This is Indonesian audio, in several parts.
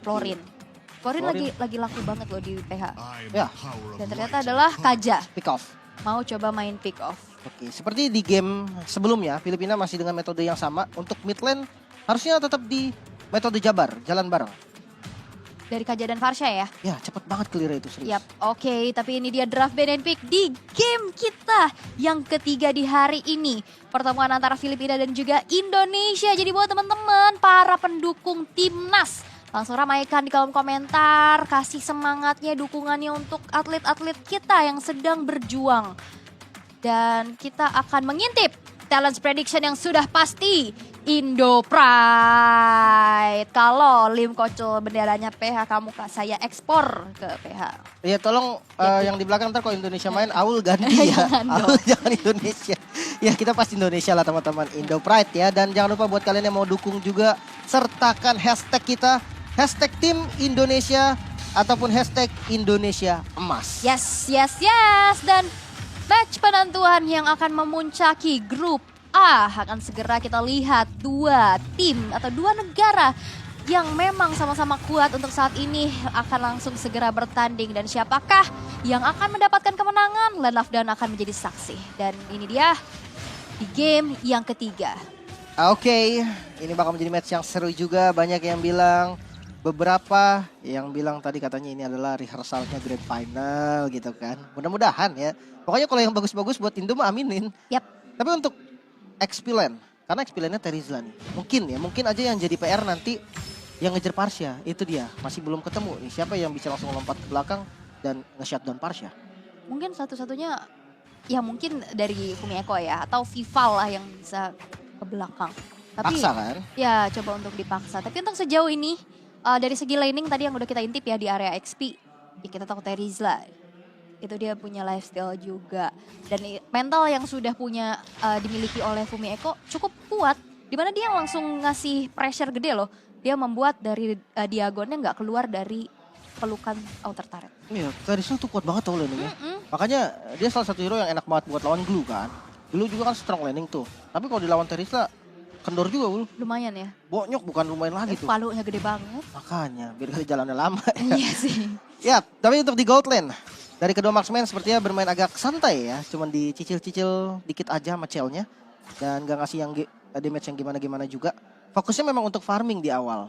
Florin. Florin lagi laku banget loh di PH. Ya. Dan ternyata adalah Kaja. Pick off. Mau coba main pick off. Oke, seperti di game sebelumnya, Filipina masih dengan metode yang sama. Untuk mid lane harusnya tetap di metode jabar, jalan bareng. Dari Kaja dan Farsha ya? Ya, cepet banget clear itu serius. Yap, oke. Tapi ini dia draft ban and pick di game kita yang ketiga di hari ini. Pertemuan antara Filipina dan juga Indonesia. Jadi buat teman-teman, para pendukung timnas, langsung ramaikan di kolom komentar. Kasih semangatnya, dukungannya untuk atlet-atlet kita yang sedang berjuang. Dan kita akan mengintip talent prediction yang sudah pasti. Indo Pride. Kalau Lim Kocul benderanya PH, saya ekspor ke PH. Iya, tolong yang di belakang ntar kalau Indonesia main, Aul ganti ya. Aul jangan Indonesia. Ya, kita pasti Indonesia lah teman-teman. Indo Pride ya. Dan jangan lupa buat kalian yang mau dukung juga, sertakan hashtag kita. Hashtag tim Indonesia ataupun hashtag Indonesia Emas. Yes. Dan match penentuan yang akan memuncaki grup A akan segera kita lihat dua tim atau dua negara yang memang sama-sama kuat untuk saat ini akan langsung segera bertanding. Dan siapakah yang akan mendapatkan kemenangan? Land Lafdan akan menjadi saksi. Dan ini dia di game yang ketiga. Oke, ini bakal menjadi match yang seru juga. Banyak yang bilang, beberapa yang bilang tadi katanya ini adalah rehearsalnya grand final gitu kan. Mudah-mudahan ya. Pokoknya kalau yang bagus-bagus buat Indo mah aminin. Yap. Tapi untuk XP Lane, karena XP Lane-nya Terizla nih. Mungkin aja yang jadi PR nanti yang ngejar Parsha. Itu dia, masih belum ketemu nih. Siapa yang bisa langsung lompat ke belakang dan nge-shutdown Parsha. Mungkin satu-satunya ya mungkin dari Fumi Eko ya. Atau Vival lah yang bisa ke belakang. Tapi, Paksa kan? Ya coba untuk dipaksa. Tapi untuk sejauh ini dari segi laning tadi yang udah kita intip ya di area XP. Ya kita tahu Terizla. Itu dia punya lifestyle juga. Dan mental yang sudah punya dimiliki oleh Fumi Eko cukup kuat. Dimana dia langsung ngasih pressure gede loh. Dia membuat dari Diagonnya nggak keluar dari pelukan outer turret. Iya, Terizla tuh kuat banget tau laningnya. Makanya dia salah satu hero yang enak banget buat lawan Glue kan. Glue juga kan strong laning tuh. Tapi kalau dilawan Terizla, kendor juga Ul. Lumayan ya. Bonyok bukan lumayan lagi tuh. Palunya gede banget. Makanya, biar kali jalannya lama. Iya sih. Ya, tapi untuk di Gold Lane. Dari kedua marksman sepertinya bermain agak santai ya. Cuman dicicil-cicil dikit aja sama Cell-nya. Dan gak ngasih yang damage yang gimana-gimana juga. Fokusnya memang untuk farming di awal.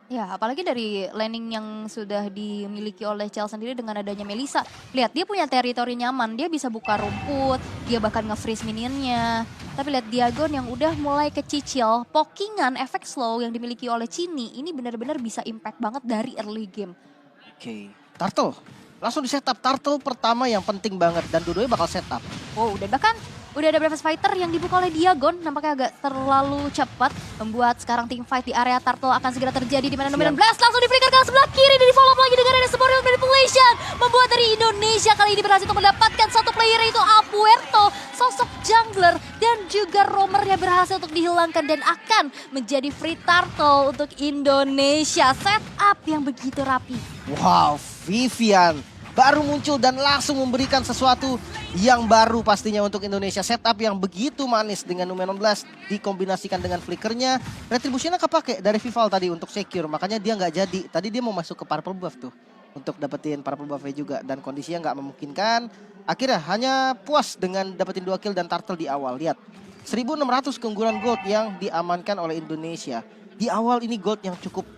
Ya, apalagi dari laning yang sudah dimiliki oleh Cell sendiri dengan adanya Melissa. Lihat, dia punya teritori nyaman. Dia bisa buka rumput, dia bahkan nge-freeze minionnya. Tapi lihat Diagon yang udah mulai kecicil. Pokingan, efek slow yang dimiliki oleh Chini. Ini benar-benar bisa impact banget dari early game. Oke, Turtle. Langsung di setup Turtle pertama yang penting banget. Dan dua-duanya bakal setup. Wow, dan bahkan udah ada Breakfast Fighter yang dibuka oleh Diagon. Nampaknya agak terlalu cepat. Membuat sekarang team fight di area Turtle akan segera terjadi. Di mana nomor 16 langsung di-flicker ke sebelah kiri. Dan di-follow up lagi dengan ada Sporial Manipulation. Membuat dari Indonesia kali ini berhasil untuk mendapatkan satu player yaitu Apuerto. Sosok jungler dan juga roamernya berhasil untuk dihilangkan. Dan akan menjadi free Turtle untuk Indonesia. Setup yang begitu rapi. Wow, Vivian baru muncul dan langsung memberikan sesuatu yang baru pastinya untuk Indonesia. Setup yang begitu manis dengan Numen 16 dikombinasikan dengan flickernya. Retributionnya kepake dari Vival tadi untuk secure, makanya dia nggak jadi. Tadi dia mau masuk ke purple buff tuh untuk dapetin purple buffnya juga dan kondisinya nggak memungkinkan. Akhirnya hanya puas dengan dapetin 2 kill dan turtle di awal. Lihat, 1.600 keunggulan gold yang diamankan oleh Indonesia. Di awal ini gold yang cukup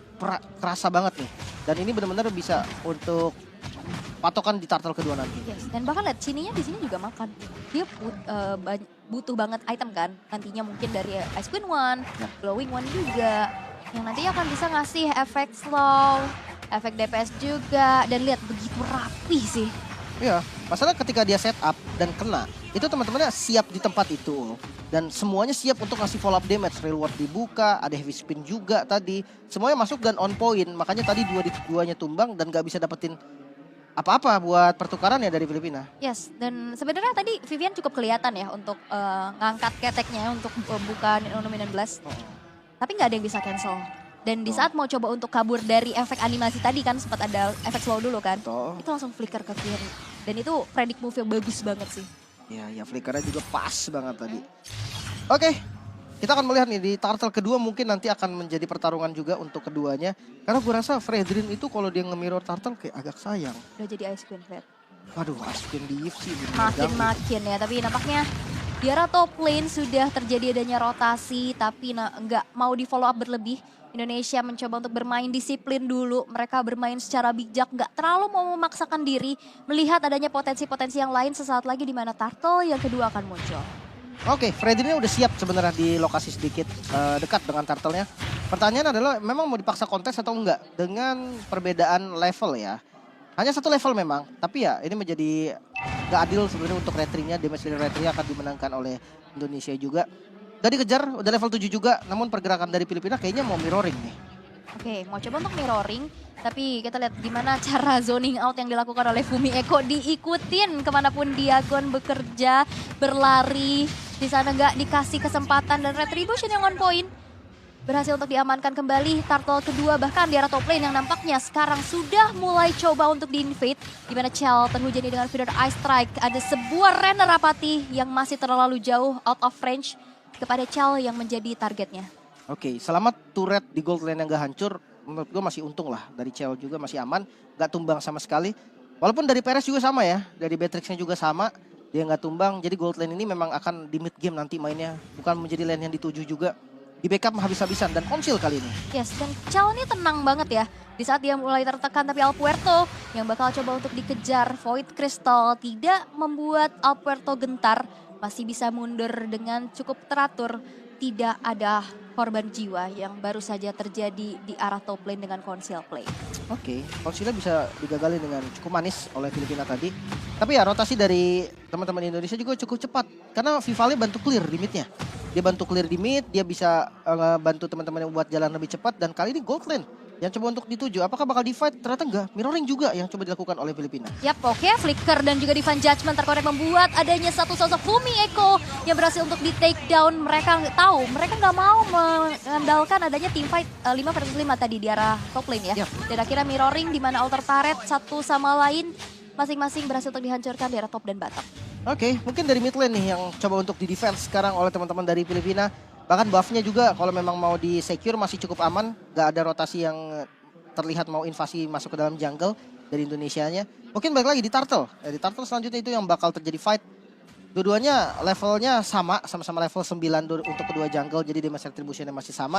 kerasa banget nih. Dan ini benar-benar bisa untuk patokan di turtle kedua nanti. Yes, dan bahkan lihat Chininya di sini juga makan. Dia butuh banget item kan. Nantinya mungkin dari Ice Queen One, Glowing One juga. Yang nanti akan bisa ngasih efek slow, efek DPS juga. Dan lihat begitu rapi sih. Iya, masalah ketika dia setup dan kena, itu teman-temannya siap di tempat itu. Dan semuanya siap untuk ngasih follow up damage. Reward dibuka, ada heavy spin juga tadi. Semuanya masuk dan on point. Makanya tadi dua-duanya tumbang dan gak bisa dapetin apa-apa buat pertukaran ya dari Filipina. Yes, dan sebenarnya tadi Vivian cukup kelihatan ya untuk ngangkat keteknya untuk buka Numen 16. Tapi nggak ada yang bisa cancel. Dan di saat mau coba untuk kabur dari efek animasi tadi kan sempat ada efek slow dulu kan. Itu langsung flicker ke kiri. Dan itu predict move yang bagus banget sih. Ya flickernya juga pas banget tadi. Oke, kita akan melihat nih di turtle kedua mungkin nanti akan menjadi pertarungan juga untuk keduanya. Karena gue rasa Fredrin itu kalau dia nge-mirror turtle kayak agak sayang. Udah jadi Ice Queen, Fred. Waduh, Ice Queen di sih. Makin ya, tapi nampaknya di arah top lane sudah terjadi adanya rotasi, tapi nggak mau di follow up berlebih. Indonesia mencoba untuk bermain disiplin dulu, mereka bermain secara bijak, nggak terlalu mau memaksakan diri, melihat adanya potensi-potensi yang lain sesaat lagi di mana turtle yang kedua akan muncul. Oke, Fredrinnya udah siap sebenarnya di lokasi sedikit dekat dengan turtle-nya. Pertanyaan adalah memang mau dipaksa kontes atau enggak dengan perbedaan level ya. Hanya satu level memang, tapi ya ini menjadi gak adil sebenarnya untuk retry-nya. Damage dari retry akan dimenangkan oleh Indonesia juga. Udah dikejar, udah level 7 juga, namun pergerakan dari Filipina kayaknya mau mirroring nih. Oke, mau coba untuk mirroring, tapi kita lihat gimana cara zoning out yang dilakukan oleh Fumi Eko, diikutin kemanapun Diagon bekerja, berlari, di sana nggak dikasih kesempatan dan Retribution yang on point. Berhasil untuk diamankan kembali turtle kedua, bahkan di arah top lane yang nampaknya sekarang sudah mulai coba untuk di-invade. Di mana Chell terhujani dengan feeder Ice Strike, ada sebuah Renner Apathy yang masih terlalu jauh out of range kepada Chell yang menjadi targetnya. Oke, selama turret di gold lane yang gak hancur, menurut gue masih untung lah. Dari Chell juga masih aman, gak tumbang sama sekali. Walaupun dari Perez juga sama ya, dari Beatrixnya juga sama, dia gak tumbang. Jadi gold lane ini memang akan di mid game nanti mainnya, bukan menjadi lane yang dituju juga. Di backup habis-habisan dan konsil kali ini. Yes, dan Chell ini tenang banget ya. Di saat dia mulai tertekan, tapi Alpuerto yang bakal coba untuk dikejar. Void Crystal tidak membuat Alpuerto gentar. Masih bisa mundur dengan cukup teratur. Tidak ada korban jiwa yang baru saja terjadi di arah top lane dengan conceal play. Oke, konsilnya bisa digagalin dengan cukup manis oleh Filipina tadi. Tapi ya rotasi dari teman-teman Indonesia juga cukup cepat. Karena Vivalnya bantu clear di midnya. Dia bantu clear di mid, dia bisa bantu teman-teman yang buat jalan lebih cepat. Dan kali ini gold lane yang coba untuk dituju. Apakah bakal di-fight? Ternyata enggak. Mirroring juga yang coba dilakukan oleh Filipina. Yap, oke. Flicker dan juga Divine Judgment terkonek membuat adanya satu sosok Fumi Eko yang berhasil untuk di-take down. Mereka nggak tahu, mereka nggak mau mengandalkan adanya team fight 5 versus 5 tadi di arah top lane ya. Yap. Dan akhirnya mirroring di mana alter turret satu sama lain masing-masing berhasil untuk dihancurkan di arah top dan bottom. Oke, mungkin dari mid lane nih yang coba untuk di-defense sekarang oleh teman-teman dari Filipina. Bahkan buffnya juga kalau memang mau di-secure masih cukup aman. Gak ada rotasi yang terlihat mau invasi masuk ke dalam jungle dari Indonesianya. Mungkin balik lagi di turtle. Di turtle selanjutnya itu yang bakal terjadi fight. Dua-duanya levelnya sama-sama level 9 untuk kedua jungle. Jadi damage retributionnya masih sama.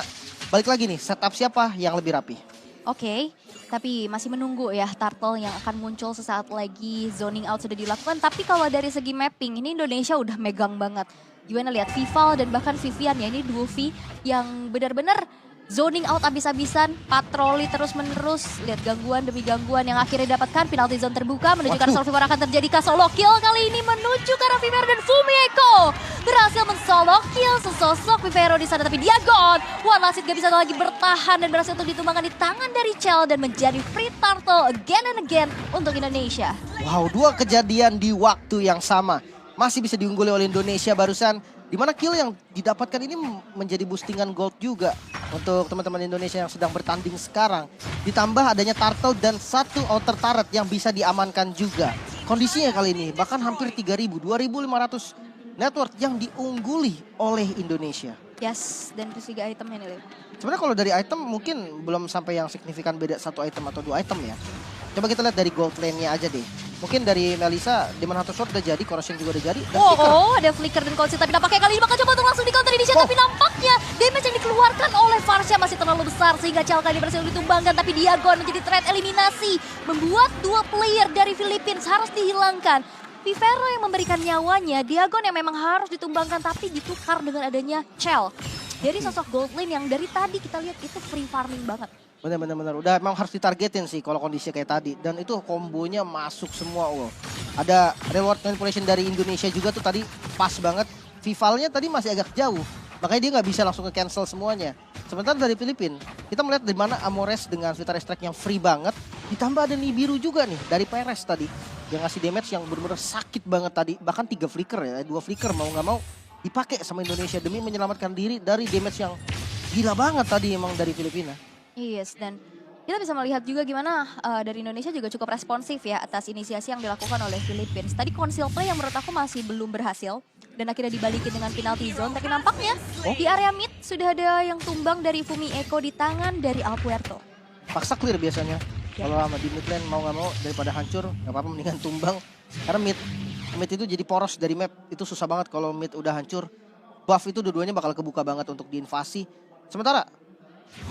Balik lagi nih, setup siapa yang lebih rapi? Oke, tapi masih menunggu ya turtle yang akan muncul sesaat lagi. Zoning out sudah dilakukan, tapi kalau dari segi mapping ini Indonesia udah megang banget. Gimana lihat Vival dan bahkan Vivian ya, ini duo V yang benar-benar zoning out abis-abisan, patroli terus-menerus, lihat gangguan demi gangguan yang akhirnya didapatkan. Penalty zone terbuka menuju ke arah Survivor, akan terjadi solo kill kali ini menuju ke arah Vivero dan Fumi Eko berhasil men-solo kill sesosok Vivero di sana, tapi Diagon One Last Hit gak bisa lagi bertahan dan berhasil untuk ditumbangkan di tangan dari Chell dan menjadi free turtle again and again untuk Indonesia. Wow, dua kejadian di waktu yang sama. Masih bisa diungguli oleh Indonesia barusan. Dimana kill yang didapatkan ini menjadi boostingan gold juga untuk teman-teman Indonesia yang sedang bertanding sekarang. Ditambah adanya turtle dan satu outer turret yang bisa diamankan juga. Kondisinya kali ini bahkan hampir 3.000, 2.500 network yang diungguli oleh Indonesia. Yes, dan itu 3 itemnya nih, Leo. Sebenarnya kalau dari item mungkin belum sampai yang signifikan beda satu item atau 2 item ya. Coba kita lihat dari gold lane-nya aja deh. Mungkin dari Melissa, Demon Hunter Sword udah jadi, Corrosion juga udah jadi. Dan ada flicker dan Conceal, tapi nampaknya kali ini bakal coba untuk langsung di counter initiate. Tapi nampaknya damage yang dikeluarkan oleh Varsha masih terlalu besar sehingga Chell kali ini berhasil ditumbangkan. Tapi Diagon menjadi threat eliminasi, membuat 2 player dari Philippines harus dihilangkan. Vivero yang memberikan nyawanya, Diagon yang memang harus ditumbangkan tapi ditukar dengan adanya Chell. Dari sosok gold lane yang dari tadi kita lihat itu free farming banget. Bener. Udah emang harus ditargetin sih kalau kondisi kayak tadi. Dan itu kombonya masuk semua. Wow. Ada reward manipulation dari Indonesia juga tuh tadi pas banget. Vivalnya tadi masih agak jauh. Makanya dia nggak bisa langsung ke cancel semuanya. Sementara dari Filipina, kita melihat di mana Amores dengan Vitara Strike yang free banget. Ditambah ada Nibiru juga nih dari Perez tadi. Yang ngasih damage yang benar-benar sakit banget tadi. Bahkan 3 flicker ya, 2 flicker mau nggak mau dipakai sama Indonesia demi menyelamatkan diri dari damage yang gila banget tadi emang dari Filipina. Yes, dan kita bisa melihat juga gimana dari Indonesia juga cukup responsif ya atas inisiasi yang dilakukan oleh Philippines. Tadi conceal play yang menurut aku masih belum berhasil. dan akhirnya dibalikin dengan penalty zone. Tapi nampaknya di area mid sudah ada yang tumbang dari Fumi Eko di tangan dari Alpuerto. Paksa clear biasanya. Kalau sama di mid lane mau nggak mau daripada hancur, nggak apa-apa mendingan tumbang. Karena mid itu jadi poros dari map. Itu susah banget kalau mid udah hancur. Buff itu dua-duanya bakal kebuka banget untuk diinvasi. Sementara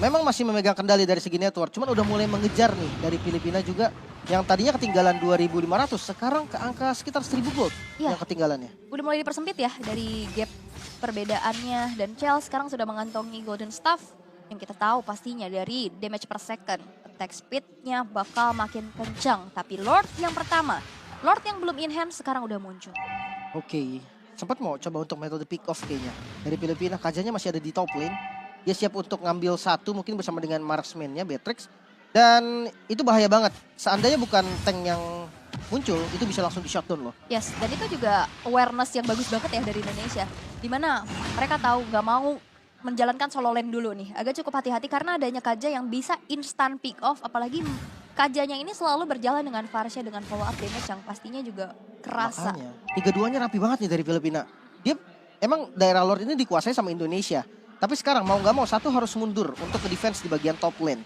memang masih memegang kendali dari segi network. Cuman udah mulai mengejar nih dari Filipina juga. Yang tadinya ketinggalan 2.500, sekarang ke angka sekitar 1.000 gold yang ketinggalannya. Udah mulai dipersempit ya dari gap perbedaannya. Dan Chell sekarang sudah mengantongi Golden Staff. Yang kita tahu pastinya dari damage per second. Attack speednya bakal makin kencang. Tapi Lord yang pertama, Lord yang belum in hand sekarang udah muncul. Oke, sempat mau coba untuk metode pick off kayaknya. Dari Filipina, Kajanya masih ada di top lane. Dia siap untuk ngambil satu mungkin bersama dengan marksman-nya, Beatrix. Dan itu bahaya banget. Seandainya bukan tank yang muncul, itu bisa langsung di shutdown loh. Yes, dan itu juga awareness yang bagus banget ya dari Indonesia. Dimana mereka tahu gak mau menjalankan solo lane dulu nih. Agak cukup hati-hati karena adanya Kaja yang bisa instant pick off. Apalagi Kajanya ini selalu berjalan dengan Varsha dengan follow up damage yang pastinya juga kerasa. Makanya, tiga-duanya rapi banget nih dari Filipina. Dia emang daerah Lord ini dikuasai sama Indonesia. Tapi sekarang mau nggak mau satu harus mundur untuk ke defense di bagian top lane.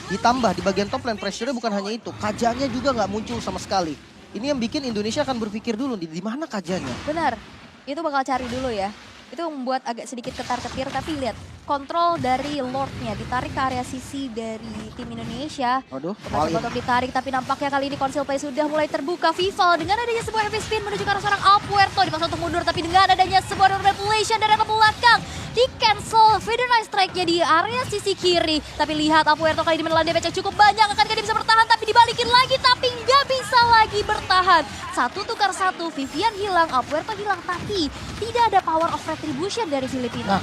Ditambah di bagian top lane pressure-nya bukan hanya itu. Kajanya juga nggak muncul sama sekali. Ini yang bikin Indonesia akan berpikir dulu di mana Kajanya. Benar, itu bakal cari dulu ya. Itu membuat agak sedikit ketar-ketir, tapi lihat kontrol dari Lord-nya ditarik ke area sisi dari tim Indonesia. Waduh, Coba untuk ditarik, tapi nampaknya kali ini Conceal Play sudah mulai terbuka. Vival dengan adanya sebuah heavy spin menuju ke arah seorang Alpuerto, dipaksa untuk mundur, tapi dengan adanya sebuah manipulation dari arah belakang di cancel Feather Knight Strike-nya di area sisi kiri. Tapi lihat Alpuerto kali ini menelan damage yang cukup banyak, akankah dia bisa bertahan, tapi dibalikin lagi, tapi nggak bisa lagi bertahan. Satu tukar satu, Vivian hilang, Alpuerto hilang, tapi tidak ada power of retribution dari Filipina. Nah,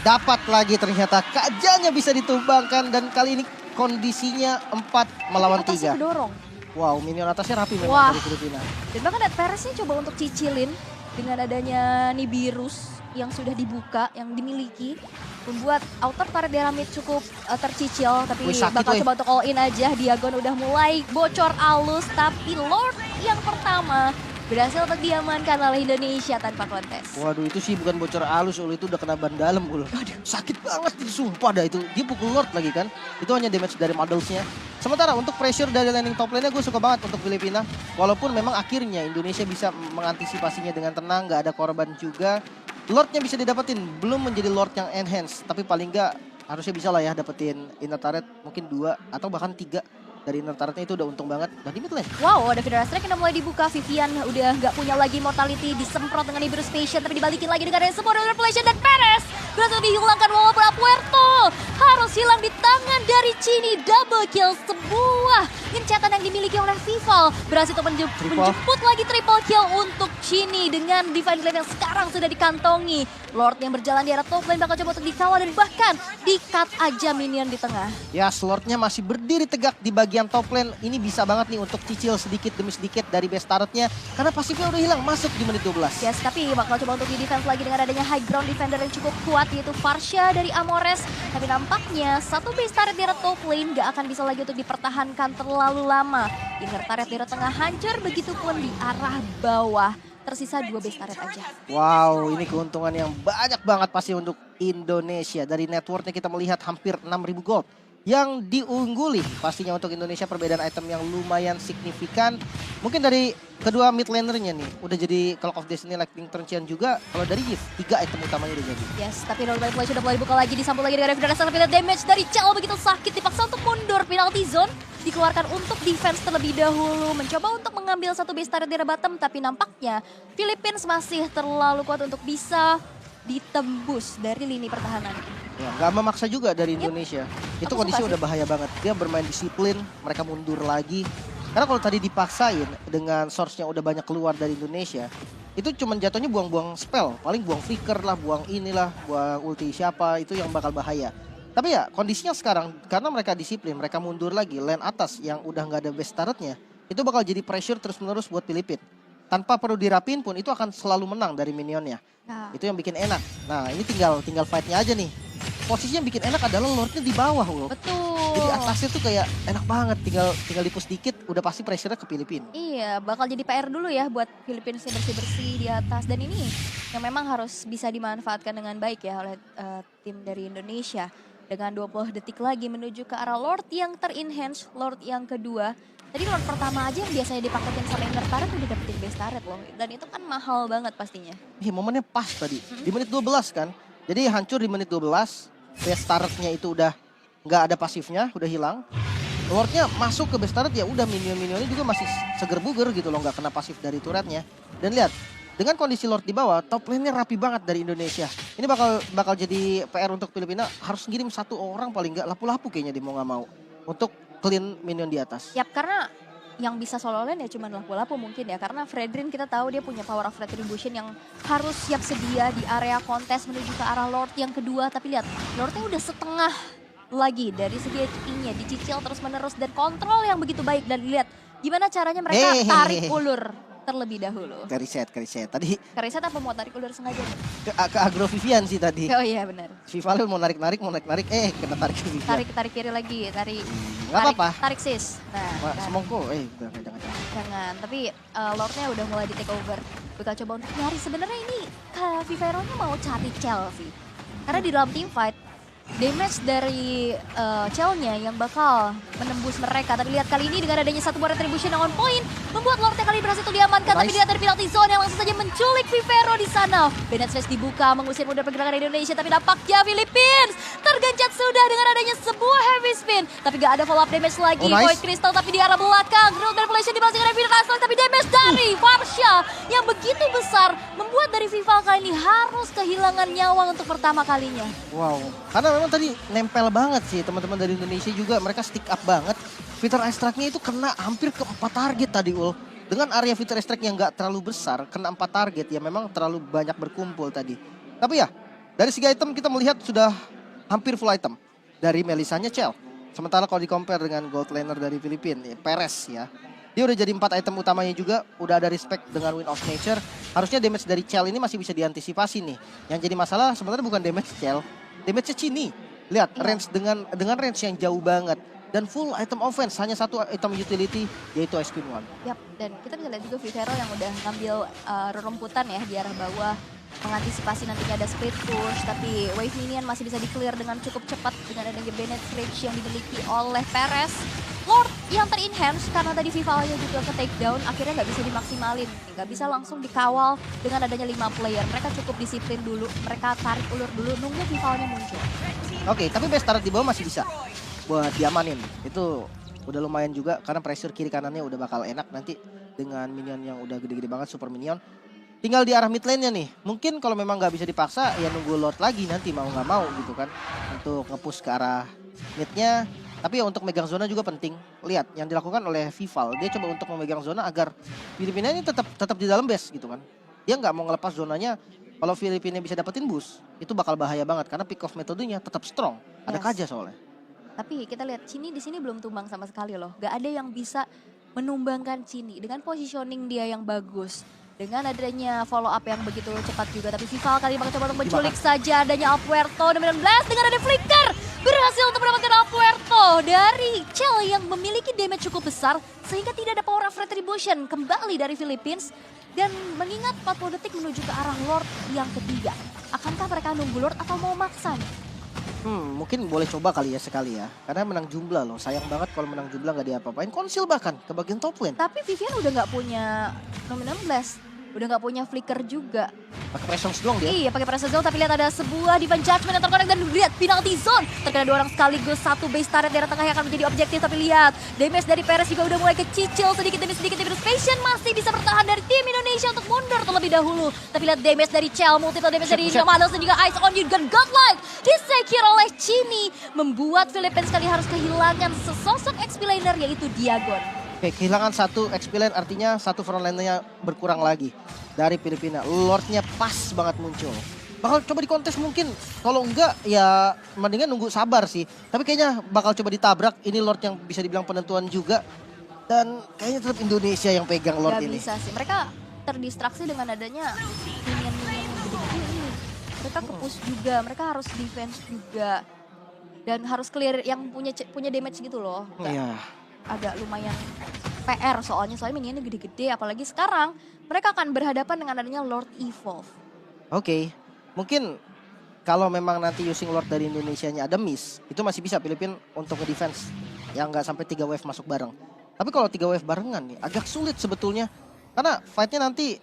dapat lagi ternyata Kajanya bisa ditumbangkan dan kali ini kondisinya 4 melawan 3. Kedorong. Wow, minion atasnya rapi memang Wah. dari Filipina. Dan bahkan Peresnya coba untuk cicilin dengan adanya Nibiru's yang sudah dibuka, yang dimiliki. Membuat outer turret di mid cukup tercicil, tapi bakal coba untuk all in aja. Diagon udah mulai bocor alus, tapi Lord yang pertama berhasil untuk diamankan oleh Indonesia tanpa kontes. Waduh, itu sih bukan bocor halus, itu udah kena ban dalam. Sakit banget itu, sumpah dah itu. Dia pukul Lord lagi kan. Itu hanya damage dari modelsnya. Sementara untuk pressure dari landing top lane-nya gue suka banget untuk Filipina. Walaupun memang akhirnya Indonesia bisa mengantisipasinya dengan tenang, gak ada korban juga. Lordnya bisa didapetin, belum menjadi Lord yang enhance. Tapi paling gak harusnya bisa lah ya dapetin inner turret mungkin 2 atau bahkan 3. Dari inner turretnya itu udah untung banget. Dan di mid lane. Wow, ada Feather Strike yang udah mulai dibuka. Vivian udah gak punya lagi mortality. Disemprot dengan Nibiru's Passion, tapi dibalikin lagi dengan sebuah manipulation. Dan Perez berhasil dihilangkan walaupun Alpuerto harus hilang di tangan dari Chini. Double kill, sebuah gencatan yang dimiliki oleh Vival. Berhasil untuk menjemput lagi triple kill untuk Chini dengan Divine Glaive yang sekarang sudah dikantongi. Lord yang berjalan di arah top lane bakal coba untuk dikawal dan bahkan di-cut aja minion di tengah. Ya, Lordnya masih berdiri tegak di bagian top lane. Ini bisa banget nih untuk cicil sedikit demi sedikit dari base turretnya. Karena pasifnya udah hilang masuk di menit 12. Yes, tapi bakal coba untuk di-defense lagi dengan adanya high ground defender yang cukup kuat, yaitu Varsha dari Amores. Tapi nampaknya satu base turret di arah top lane gak akan bisa lagi untuk dipertahankan terlalu lama. Inner turret di arah tengah hancur, begitupun di arah bawah. Tersisa 2 base turret aja. Wow, ini keuntungan yang banyak banget pasti untuk Indonesia. Dari networknya kita melihat hampir 6.000 gold yang diungguli. Pastinya untuk Indonesia perbedaan item yang lumayan signifikan. Mungkin dari kedua mid lanernya nih, udah jadi Clock of Destiny, Lightning Transient juga. Kalau dari Gift, 3 item utamanya udah jadi. Yes, tapi Roll by Flash sudah mulai dibuka lagi, disambung lagi dengan Revider tapi damage dari Chell begitu sakit, dipaksa untuk mundur. Penalty zone dikeluarkan untuk defense terlebih dahulu, mencoba untuk mengambil satu base turret di arah bottom, tapi nampaknya Philippines masih terlalu kuat untuk bisa ditembus dari lini pertahanan. Ya, gak memaksa juga dari Indonesia. Itu kondisi udah bahaya banget. Dia bermain disiplin, mereka mundur lagi. Karena kalau tadi dipaksain dengan source-nya udah banyak keluar dari Indonesia, itu cuman jatuhnya buang-buang spell. Paling buang flicker lah, buang inilah, buang ulti siapa, itu yang bakal bahaya. Tapi ya kondisinya sekarang karena mereka disiplin, mereka mundur lagi, lane atas yang udah nggak ada base turretnya, itu bakal jadi pressure terus-menerus buat Filipina. Tanpa perlu dirapin pun itu akan selalu menang dari minionnya. Itu yang bikin enak. Nah, ini tinggal fight-nya aja nih. Posisinya yang bikin enak adalah Lordnya di bawah loh. Betul. Jadi atasnya tuh kayak enak banget, tinggal dipus dikit udah pasti pressure-nya ke Filipina. Iya, bakal jadi PR dulu ya buat Filipina bersih-bersih di atas. Dan ini yang memang harus bisa dimanfaatkan dengan baik ya oleh tim dari Indonesia. Dengan 20 detik lagi menuju ke arah Lord yang ter-enhance, Lord yang kedua. Tadi Lord pertama aja yang biasanya dipaketin sama Inner Turret udah dapetin base turret loh. Dan itu kan mahal banget pastinya. Iya, momennya pas tadi. Di menit 12 kan. Jadi hancur di menit 12, base turret-nya itu udah nggak ada pasifnya, udah hilang. Lordnya masuk ke base turret ya udah minion-minionnya juga masih seger buger gitu loh, nggak kena pasif dari turretnya. Dan lihat, dengan kondisi Lord di bawah, top lane-nya rapi banget dari Indonesia. Ini bakal jadi PR untuk Filipina, harus ngirim satu orang paling nggak lapu-lapu kayaknya dia mau nggak mau untuk clean minion di atas. Yap, karena yang bisa solo lane ya cuma lapu-lapu mungkin ya. Karena Fredrin kita tahu dia punya power of retribution yang harus siap sedia di area kontes menuju ke arah Lord yang kedua. Tapi lihat, Lordnya udah setengah lagi dari segi HP-nya, dicicil terus menerus dan kontrol yang begitu baik. Dan lihat gimana caranya mereka tarik ulur terlebih dahulu. Ke reset. Tadi Keriset apa mau tarik ulur sengaja? ke Agro Vivian sih tadi. Oh iya benar. Vival mau narik-narik, kena tarik ke Vivian. Tarik kiri lagi, Nggak apa-apa. Tarik sis. Nah, Wah, kan. semongko, jangan. Jangan, tapi Lordnya udah mulai di take over. Bakal coba untuk nyari, sebenarnya ini Vivero-nya mau cari Chelsea. Karena di dalam team fight, damage dari Chell-nya yang bakal menembus mereka. Tapi lihat kali ini dengan adanya satu buah retribution yang on point, membuat Lordnya kali berhasil itu diamankan. Tapi lihat dari penalty zone yang langsung saja menculik Vivero di sana. Bennett Slash dibuka, mengusir mudah pergerakan Indonesia. Tapi nampaknya Philippines tergencet sudah dengan adanya sebuah heavy spin. Tapi gak ada follow up damage lagi. Void Crystal tapi di arah belakang. Ground Manipulation dibalaskan oleh Viral Aslan. Tapi damage dari Varsha yang begitu besar membuat dari Vival kali ini harus kehilangan nyawa untuk pertama kalinya. Wow, karena memang tadi nempel banget sih teman-teman dari Indonesia juga, mereka stick up banget. Fitur Ice Strike-nya itu kena hampir ke 4 target tadi Ul. Dengan area Fitur Ice Strike yang gak terlalu besar, kena 4 target ya memang terlalu banyak berkumpul tadi. Tapi ya, dari segi item kita melihat sudah hampir full item. Dari Melisanya Chell. Sementara kalau di-compare dengan gold laner dari Filipina, ya, Perez ya. Dia udah jadi 4 item utamanya juga, udah ada respect dengan Wind of Nature. Harusnya damage dari Chell ini masih bisa diantisipasi nih. Yang jadi masalah sebenarnya bukan damage Chell, damage-nya Chini. Lihat, range dengan range yang jauh banget. Dan full item offense, hanya satu item utility, yaitu Ice Queen One. Yap, dan kita bisa lihat juga Vivero yang udah ngambil rerumputan ya di arah bawah. Mengantisipasi nantinya ada split push, tapi wave minion masih bisa di-clear dengan cukup cepat dengan adanya Bennett Rage yang dimiliki oleh Perez. Lord yang ter-enhance karena tadi Vivalnya juga ke takedown, akhirnya nggak bisa dimaksimalin. Nggak bisa langsung dikawal dengan adanya 5 player. Mereka cukup disiplin dulu, mereka tarik ulur dulu, nunggu Vivalnya muncul. Oke, tapi base turret di bawah masih bisa buat diamanin. Itu udah lumayan juga karena pressure kiri kanannya udah bakal enak nanti dengan minion yang udah gede-gede banget, super minion. Tinggal di arah mid lane-nya nih. Mungkin kalau memang nggak bisa dipaksa ya nunggu Lord lagi nanti mau nggak mau gitu kan. Untuk nge-push ke arah mid-nya. Tapi ya untuk megang zona juga penting. Lihat yang dilakukan oleh Vival. Dia coba untuk memegang zona agar Filipina ini tetap di dalam base gitu kan. Dia nggak mau ngelepas zonanya. Kalau Filipina bisa dapetin boost, itu bakal bahaya banget. Karena pick off metodenya tetap strong. Ada Kaja soalnya. Tapi kita lihat Cini di sini belum tumbang sama sekali loh. Gak ada yang bisa menumbangkan Cini dengan positioning dia yang bagus. Dengan adanya follow up yang begitu cepat juga. Tapi Vival kali ini coba untuk menculik saja adanya Apuerto. Dan 19 dengan ada flicker. Berhasil untuk mendapatkan Apuerto dari Chell yang memiliki damage cukup besar. Sehingga tidak ada power of retribution kembali dari Philippines. Dan mengingat 40 detik menuju ke arah Lord yang ketiga. Akankah mereka nunggu Lord atau mau maksa nih? Mungkin boleh coba kali ya sekali ya. Karena menang jumlah loh. Sayang banget kalau menang jumlah nggak diapa-apain. Konsil bahkan ke bagian top lane. Tapi Vivian udah nggak punya Nominal Blast. Udah nggak punya flicker juga. Pakai presence doang dia. Iya, pakai pressure zone, tapi lihat ada sebuah defense judgment yang terkonek dan lihat penalty zone. Terkena 2 orang sekaligus, satu base turret daerah tengah yang akan menjadi objektif. Tapi lihat, damage dari Perez juga udah mulai kecicil sedikit demi sedikit. Tapi Passion masih bisa bertahan dari tim Indonesia untuk mundur terlebih dahulu. Tapi lihat damage dari Chell, multiple damage dari Nomados dan juga Ice on You dan Godlike disecure oleh Chini. Membuat Philippines kali harus kehilangan sesosok XP laner yaitu Diagon. Oke, kehilangan satu XP lane artinya satu front lane-nya berkurang lagi dari Filipina. Lord-nya pas banget muncul. Bakal coba dikontes mungkin. Kalau enggak ya mendingan nunggu sabar sih. Tapi kayaknya bakal coba ditabrak. Ini Lord yang bisa dibilang penentuan juga. Dan kayaknya tetap Indonesia yang pegang Lord ini. Gak bisa sih. Mereka terdistraksi dengan adanya minion-minion yang gede-gede ini. Mereka ke-push juga. Mereka harus defense juga. dan harus clear yang punya damage gitu loh. Iya. Agak lumayan PR soalnya minionnya gede-gede, apalagi sekarang mereka akan berhadapan dengan adanya Lord Evolve. Oke, mungkin kalau memang nanti using Lord dari Indonesianya ada miss, itu masih bisa Filipina untuk nge-defense yang nggak sampai 3 wave masuk bareng. Tapi kalau 3 wave barengan nih agak sulit sebetulnya. Karena fightnya nanti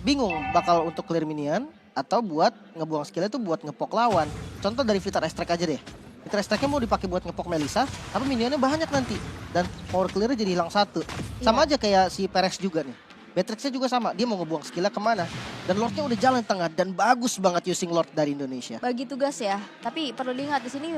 bingung bakal untuk clear minion atau buat ngebuang skillnya itu buat ngepok lawan. Contoh dari Flitter Strike aja deh. Flitter Strike-nya mau dipakai buat ngepok Melissa, tapi minionnya banyak nanti. Dan power clear-nya jadi hilang 1. Sama aja kayak si Perez juga nih. Beatrix-nya juga sama, dia mau ngebuang skillnya kemana. Dan Lord-nya udah jalan tengah dan bagus banget using Lord dari Indonesia. Bagi tugas ya, tapi perlu diingat di sini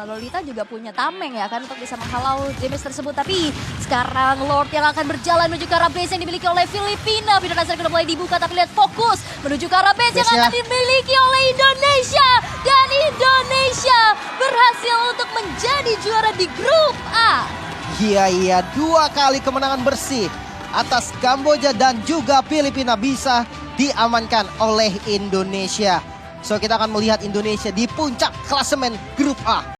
Lolita juga punya tameng ya kan untuk bisa menghalau damage tersebut. Tapi sekarang Lord yang akan berjalan menuju ke arah base yang dimiliki oleh Filipina. Video dasar sudah mulai dibuka tapi lihat fokus menuju ke arah base yang akan dimiliki oleh Indonesia. Dan Indonesia berhasil untuk menjadi juara di grup A. Iya, 2 kali kemenangan bersih atas Kamboja dan juga Filipina bisa diamankan oleh Indonesia. So kita akan melihat Indonesia di puncak klasemen grup A.